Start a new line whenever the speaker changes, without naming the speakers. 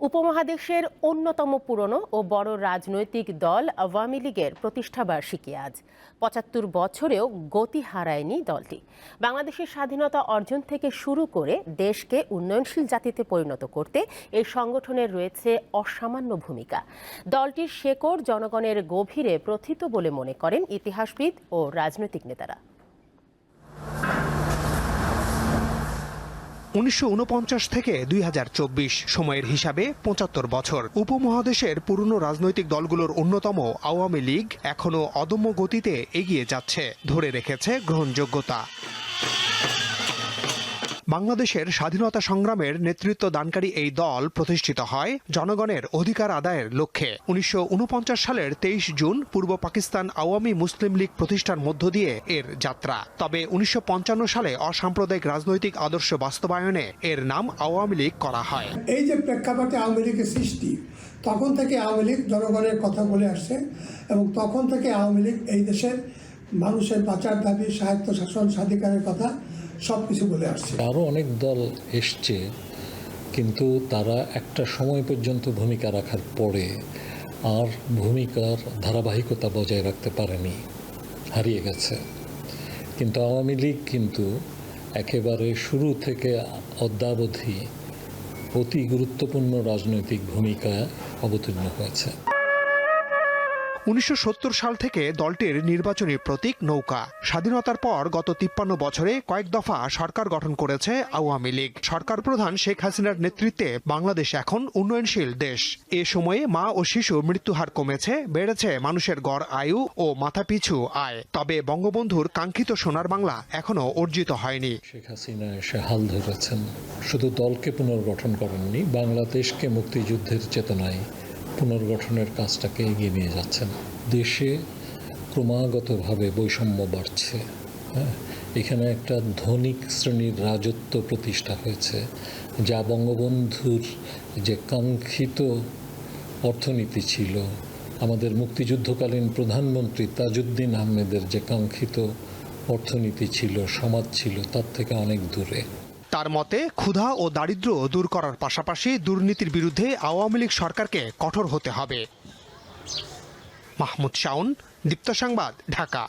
উপমহাদেশের অন্যতম পুরনো ও বড় রাজনৈতিক দল আওয়ামী লীগের প্রতিষ্ঠাবার্ষিকী আজ। ৭৫ বছরেও গতি হারায়নি দলটি। বাংলাদেশের স্বাধীনতা অর্জন থেকে শুরু করে দেশকে উন্নয়নশীল জাতিতে পরিণত করতে এই সংগঠনের রয়েছে অসামান্য ভূমিকা। দলটির শেকড় জনগণের গভীরে প্রথিত বলে মনে করেন ইতিহাসবিদ ও রাজনৈতিক নেতারা।
১৯৪৯ থেকে ২০২৪ সময়ের হিসাবে ৭৫ বছর। উপমহাদেশের পুরনো রাজনৈতিক দলগুলোর অন্যতম আওয়ামী লীগ এখনো অদম্য গতিতে এগিয়ে যাচ্ছে, ধরে রেখেছে গ্রহণযোগ্যতা। বাংলাদেশের স্বাধীনতা সংগ্রামের নেতৃত্ব দানকারী এই দল প্রতিষ্ঠিত হয় জনগণের অধিকার আদায়ের লক্ষ্যে। ১৯৪৯ সালের ২৩ জুন পূর্ব পাকিস্তান আওয়ামী মুসলিম লীগ প্রতিষ্ঠার মধ্য দিয়ে এর যাত্রা। তবে ১৯৫৫ সালে অসাম্প্রদায়িক রাজনৈতিক আদর্শ বাস্তবায়নে এর নাম আওয়ামী লীগ করা হয়।
এই যে প্রেক্ষাপটে আওয়ামী লীগের সৃষ্টি, তখন থেকে আওয়ামী লীগ জনগণের কথা বলে আসছে এবং তখন থেকে আওয়ামী লীগ এই দেশের মানুষের বাঁচার দাবি, স্বায়ত্ত শাসন, স্বাধিকারের কথা সবকিছু বলে আসছে।
আরও অনেক দল এসছে, কিন্তু তারা একটা সময় পর্যন্ত ভূমিকা রাখার পরে আর ভূমিকার ধারাবাহিকতা বজায় রাখতে পারেনি, হারিয়ে গেছে। কিন্তু আওয়ামী লীগ কিন্তু একেবারে শুরু থেকে অদ্যাবধি অতি গুরুত্বপূর্ণ রাজনৈতিক ভূমিকায় অবতীর্ণ হয়েছে।
১৯৭০ সাল থেকে দলটির নির্বাচনী প্রতীক নৌকা। স্বাধীনতার পর গত ৫৩ বছরে কয়েক দফা সরকার গঠন করেছে আওয়ামী লীগ। সরকার প্রধান শেখ হাসিনার নেতৃত্বে বাংলাদেশ এখন উন্নয়নশীল দেশ। এ সময়ে মা ও শিশু মৃত্যুহার কমেছে, বেড়েছে মানুষের গড় আয়ু ও মাথাপিছু আয়। তবে বঙ্গবন্ধুর কাঙ্ক্ষিত সোনার বাংলা এখনো অর্জিত হয়নি।
শেখ হাসিনা এসে হাল ধরেছেন, শুধু দলকে পুনর্গঠন করেননি, বাংলাদেশকে মুক্তিযুদ্ধের চেতনায় পুনর্গঠনের কাজটাকে এগিয়ে নিয়ে যাচ্ছেন। দেশে ক্রমাগতভাবে বৈষম্য বাড়ছে। এখানে একটা ধনিক শ্রেণীর রাজত্ব প্রতিষ্ঠা হয়েছে, যা বঙ্গবন্ধুর যে কাঙ্ক্ষিত অর্থনীতি ছিল, আমাদের মুক্তিযুদ্ধকালীন প্রধানমন্ত্রী তাজউদ্দিন আহমেদের যে কাঙ্ক্ষিত অর্থনীতি ছিল, সমাজ ছিল, তার থেকে অনেক দূরে।
তার মতে ক্ষুধা ও দারিদ্র্য দূর করার পাশাপাশি দুর্নীতির বিরুদ্ধে আওয়ামী লীগ সরকারকে কঠোর হতে হবে। মাহমুদ শাওন, দীপ্ত সংবাদ, ঢাকা।